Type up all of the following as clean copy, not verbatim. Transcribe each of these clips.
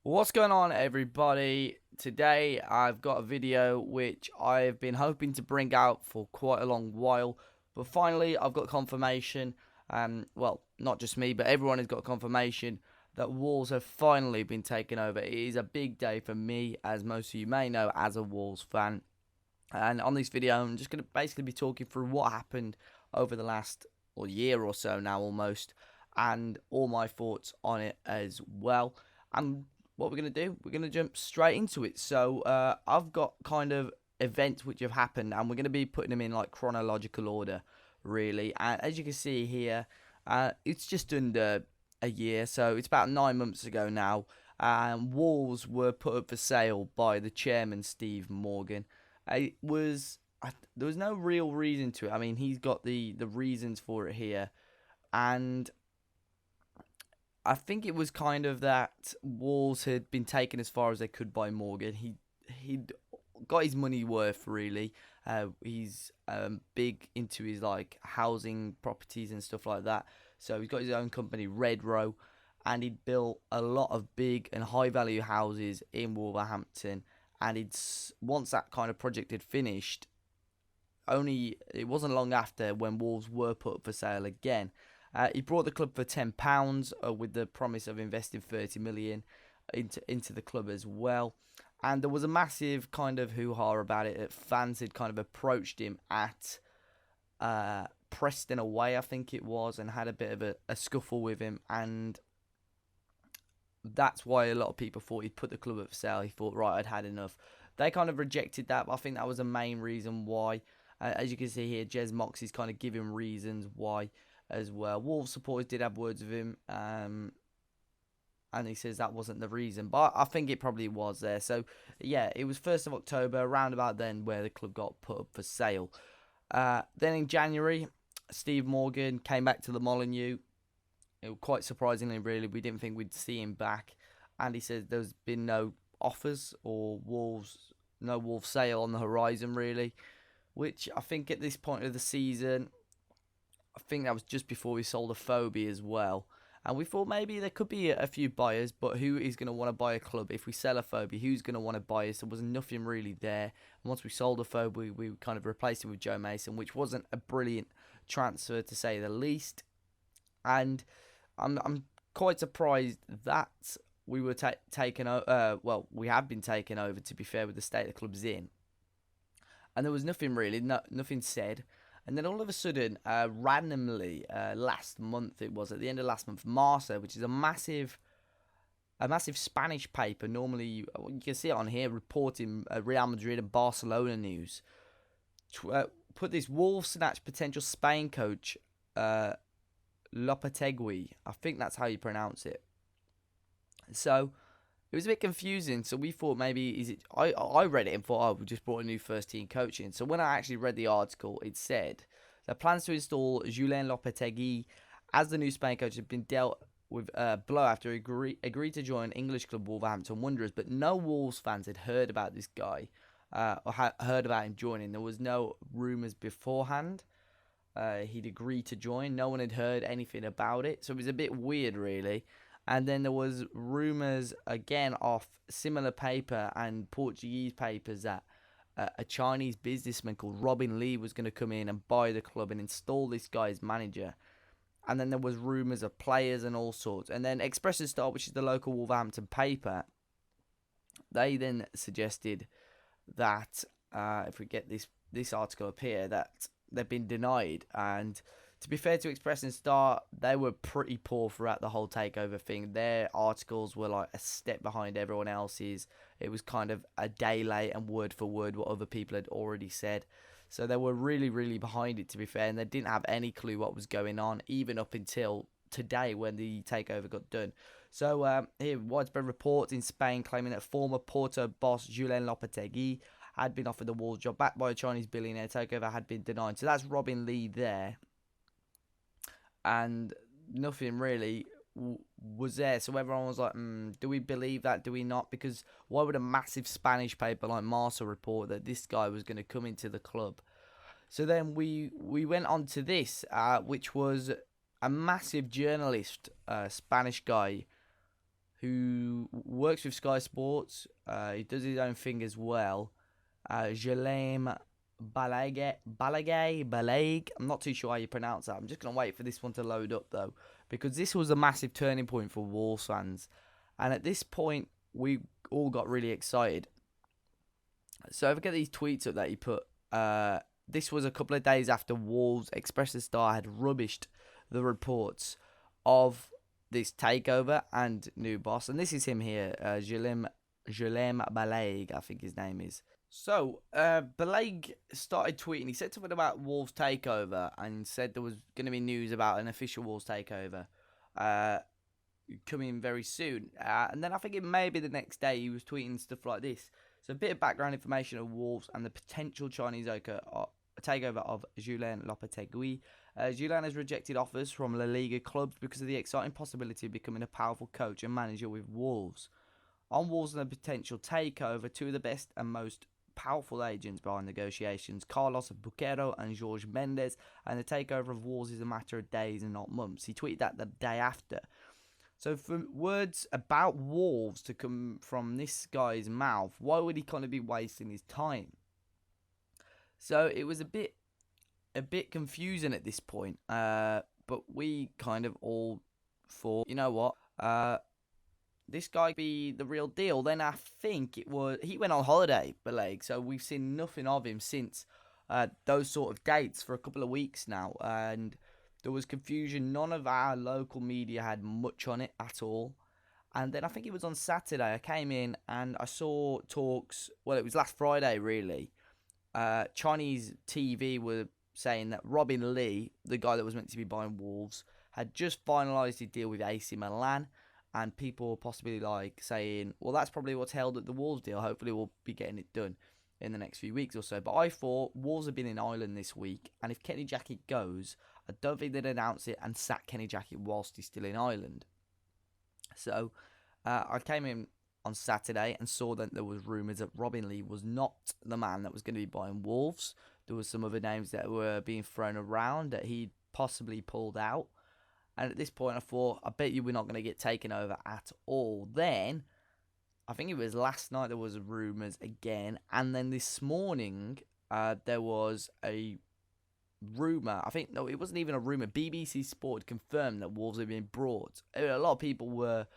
What's going on, everybody? Today I've got a video which I've been hoping to bring out for quite a long while, but finally I've got confirmation. Well, not just me, but everyone has got confirmation that Wolves have finally been taken over. It is a big day for me, as most of you may know, as a Wolves fan. And on this video, I'm just going to basically be talking through what happened over the last year or so now almost, and all my thoughts on it as well. And what we're going to do, we're going to jump straight into it. So I've got kind of events which have happened, and we're going to be putting them in like chronological order, really. And as you can see here, it's just under a year, so it's about 9 months ago now. Wolves were put up for sale by the chairman, Steve Morgan. There was no real reason to it. I mean, he's got the reasons for it here, and I think it was kind of that Wolves had been taken as far as they could by Morgan. He'd got his money worth, really. He's big into his like housing properties and stuff like that. So he's got his own company, Red Row, and he'd built a lot of big and high value houses in Wolverhampton. And once that kind of project had finished, it wasn't long after when Wolves were put up for sale again. He brought the club for £10 with the promise of investing 30 million into the club as well. And there was a massive kind of hoo-ha about it. Fans had kind of approached him at Preston away, I think it was, and had a bit of a scuffle with him. And that's why a lot of people thought he'd put the club up for sale. He thought, right, I'd had enough. They kind of rejected that, but I think that was the main reason why. As you can see here, Jez Moxey's kind of giving reasons why as well. Wolves supporters did have words with him, and he says that wasn't the reason, but I think it probably was there. So yeah, it was 1st of October, around about then, where the club got put up for sale. Then in January, Steve Morgan came back to the Molineux. It was quite surprisingly, really. We didn't think we'd see him back, and he said there's been no offers or no Wolves sale on the horizon, really. Which I think at this point of the season, I think that was just before we sold a Phobie as well. And we thought maybe there could be a few buyers, but who is going to want to buy a club? If we sell a Phobie, who's going to want to buy us? There was nothing really there. And once we sold a Phobie, we kind of replaced it with Joe Mason, which wasn't a brilliant transfer to say the least. And I'm quite surprised that we were taken over. Well, we have been taken over, to be fair, with the state the club's in. And there was nothing really, nothing said. And then all of a sudden, randomly, last month it was, at the end of last month, Marca, which is a massive Spanish paper, normally you can see it on here, reporting Real Madrid and Barcelona news, put this Wolves snatch potential Spain coach, Lopetegui. I think that's how you pronounce it. So it was a bit confusing. So we thought maybe is it? I read it and thought, oh, we just brought a new first team coach in. So when I actually read the article, it said the plans to install Julen Lopetegui as the new Spain coach had been dealt with a blow after he agreed to join English club Wolverhampton Wanderers. But no Wolves fans had heard about this guy or heard about him joining. There was no rumours beforehand. He'd agreed to join. No one had heard anything about it. So it was a bit weird, really. And then there was rumours again off similar paper and Portuguese papers that a Chinese businessman called Robin Lee was going to come in and buy the club and install this guy as manager. And then there was rumours of players and all sorts. And then Express Star, which is the local Wolverhampton paper, they then suggested that if we get this article up here, that they've been denied. And to be fair to Express and Star, they were pretty poor throughout the whole takeover thing. Their articles were like a step behind everyone else's. It was kind of a day late and word for word what other people had already said. So they were really, really behind it, to be fair, and they didn't have any clue what was going on, even up until today when the takeover got done. So here, widespread reports in Spain claiming that former Porto boss Julen Lopetegui had been offered the Wolves job backed by a Chinese billionaire. Takeover had been denied. So that's Robin Lee there. And nothing really was there. So everyone was like, do we believe that? Do we not? Because why would a massive Spanish paper like Marca report that this guy was going to come into the club? So then we went on to this, which was a massive journalist, Spanish guy, who works with Sky Sports. He does his own thing as well. Jalem Balague. I'm not too sure how you pronounce that. I'm just going to wait for this one to load up, though, because this was a massive turning point for Wolves fans. And at this point, we all got really excited. So if I get these tweets up that he put, this was a couple of days after Wolves Express the Star had rubbished the reports of this takeover and new boss. And this is him here, Jalem Balague, I think his name is. So, Balague started tweeting. He said something about Wolves takeover and said there was going to be news about an official Wolves takeover coming very soon. And then I think it may be the next day he was tweeting stuff like this. So, a bit of background information of Wolves and the potential Chinese takeover of Julen Lopetegui. Julen has rejected offers from La Liga clubs because of the exciting possibility of becoming a powerful coach and manager with Wolves. On Wolves and a potential takeover, two of the best and most powerful agents behind negotiations, Carlos Buquero and Jorge Mendes, and the takeover of Wolves is a matter of days and not months. He tweeted that the day after. So for words about Wolves to come from this guy's mouth, why would he kind of be wasting his time? So it was a bit confusing at this point, but we kind of all thought, you know what, this guy be the real deal. Then I think he went on holiday, Balague, so we've seen nothing of him since those sort of dates for a couple of weeks now, and there was confusion. None of our local media had much on it at all. And then I think it was on Saturday, I came in and I saw talks, well, it was last Friday really. Chinese TV were saying that Robin Lee, the guy that was meant to be buying Wolves, had just finalised his deal with AC Milan. And people were possibly like saying, well, that's probably what's held at the Wolves deal. Hopefully we'll be getting it done in the next few weeks or so. But I thought Wolves have been in Ireland this week. And if Kenny Jackett goes, I don't think they'd announce it and sack Kenny Jackett whilst he's still in Ireland. So I came in on Saturday and saw that there was rumours that Robin Lee was not the man that was going to be buying Wolves. There was some other names that were being thrown around that he'd possibly pulled out. And at this point, I thought, I bet you we're not going to get taken over at all. Then, I think it was last night there was rumours again. And then this morning, there was a rumour. I think, no, it wasn't even a rumour. BBC Sport confirmed that Wolves had been brought. A lot of people were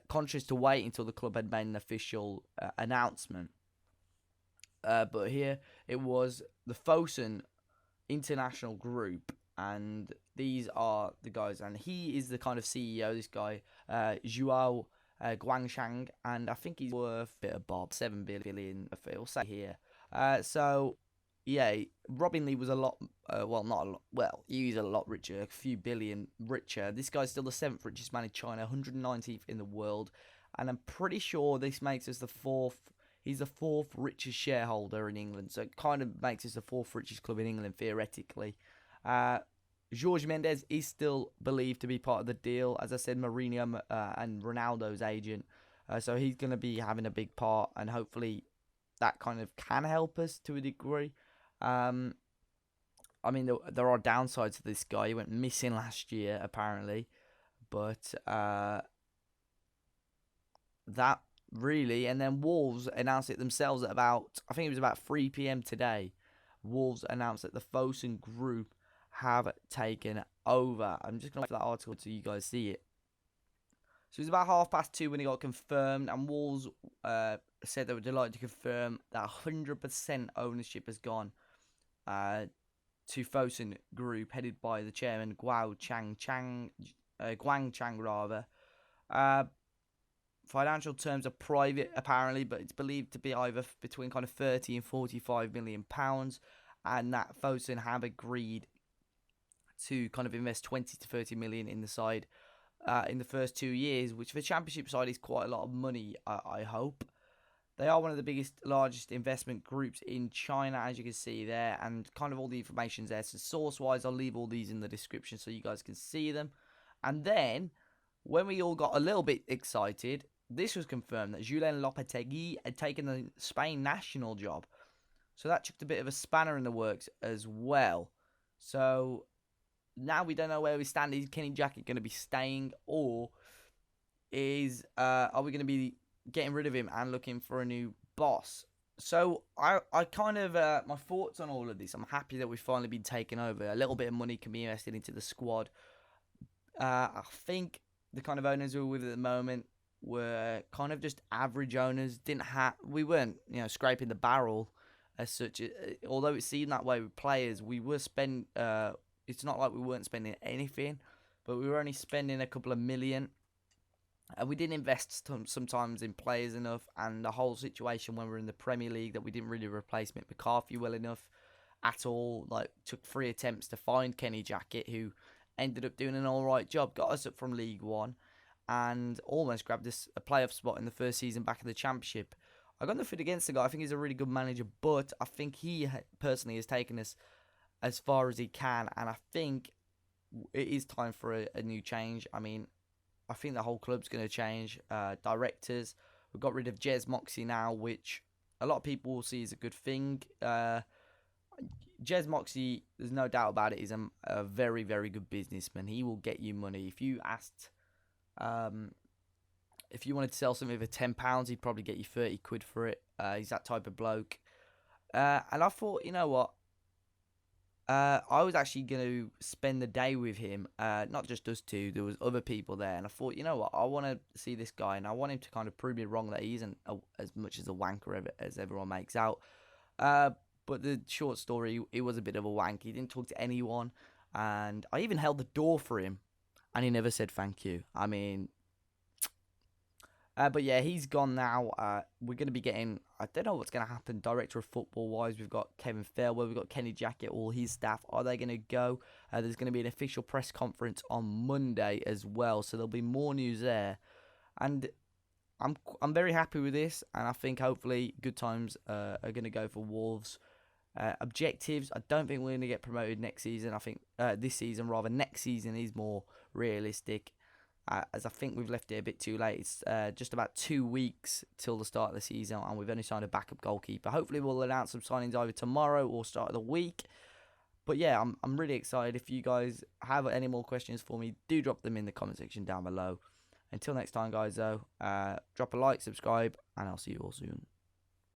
conscious to wait until the club had made an official announcement. But here, it was the Fosun International Group. And these are the guys, and he is the kind of CEO, this guy, Zhuo Guangshang, and I think he's worth a bit of bob, 7 billion, we'll say here. So, yeah, Robin Lee was a lot, well, not a lot, well, he's a lot richer, a few billion richer. This guy's still the 7th richest man in China, 119th in the world, and I'm pretty sure this makes us he's the 4th richest shareholder in England, so it kind of makes us the 4th richest club in England, theoretically. Jorge Mendes is still believed to be part of the deal. As I said, Mourinho and Ronaldo's agent. So he's going to be having a big part, and hopefully that kind of can help us to a degree. I mean, there are downsides to this guy. He went missing last year, apparently. But that really, and then Wolves announced it themselves at about, I think it was about 3 p.m. today. Wolves announced that the Fosun Group have taken over. I'm just going to wait for that article so you guys see it. So it was about 2:30 when it got confirmed, and Wolves said they were delighted to confirm that 100% ownership has gone to Fosun Group, headed by the chairman Guangchang rather. Financial terms are private apparently, but it's believed to be either between kind of 30 and 45 million pounds, and that Fosun have agreed to kind of invest 20 to 30 million in the side in the first 2 years, which for the Championship side is quite a lot of money, I hope. They are one of the largest investment groups in China, as you can see there, and kind of all the information's there. So source-wise, I'll leave all these in the description so you guys can see them. And then, when we all got a little bit excited, this was confirmed that Julen Lopetegui had taken the Spain national job. So that chucked a bit of a spanner in the works as well. So now we don't know where we stand. Is Kenny Jackett going to be staying, or is, are we going to be getting rid of him and looking for a new boss? So I kind of my thoughts on all of this. I'm happy that we've finally been taken over. A little bit of money can be invested into the squad. I think the kind of owners we were with at the moment were kind of just average owners. We weren't scraping the barrel as such. Although it seemed that way with players, we were spend. It's not like we weren't spending anything, but we were only spending a couple of million. And we didn't invest sometimes in players enough, and the whole situation when we were in the Premier League that we didn't really replace Mick McCarthy well enough at all. Like, took 3 attempts to find Kenny Jackett, who ended up doing an all right job, got us up from League One, and almost grabbed us a playoff spot in the first season back in the Championship. I got nothing against the guy. I think he's a really good manager, but I think he personally has taken us as far as he can, and I think it is time for a new change. I mean, I think the whole club's going to change. Directors, we've got rid of Jez Moxie now, which a lot of people will see as a good thing. Jez Moxie, there's no doubt about it, is a very, very good businessman. He will get you money. If you asked, if you wanted to sell something for £10, he'd probably get you 30 quid for it. He's that type of bloke. And I thought, you know what? I was actually going to spend the day with him, not just us two. There was other people there, and I thought, you know what, I want to see this guy, and I want him to kind of prove me wrong that he isn't as much as a wanker as everyone makes out. But the short story, he was a bit of a wank. He didn't talk to anyone, and I even held the door for him, and he never said thank you. I mean, but yeah, he's gone now. We're going to be getting, I don't know what's going to happen director of football wise. We've got Kevin Fairwell, we've got Kenny Jackett, all his staff. Are they going to go? There's going to be an official press conference on Monday as well, so there'll be more news there. And I'm very happy with this, and I think hopefully good times are going to go for Wolves. Objectives, I don't think we're going to get promoted next season. I think this season, rather, next season is more realistic. As I think we've left it a bit too late. It's just about 2 weeks till the start of the season, and we've only signed a backup goalkeeper. Hopefully we'll announce some signings either tomorrow or start of the week. But yeah, I'm really excited. If you guys have any more questions for me, do drop them in the comment section down below. Until next time, guys, though, drop a like, subscribe, and I'll see you all soon.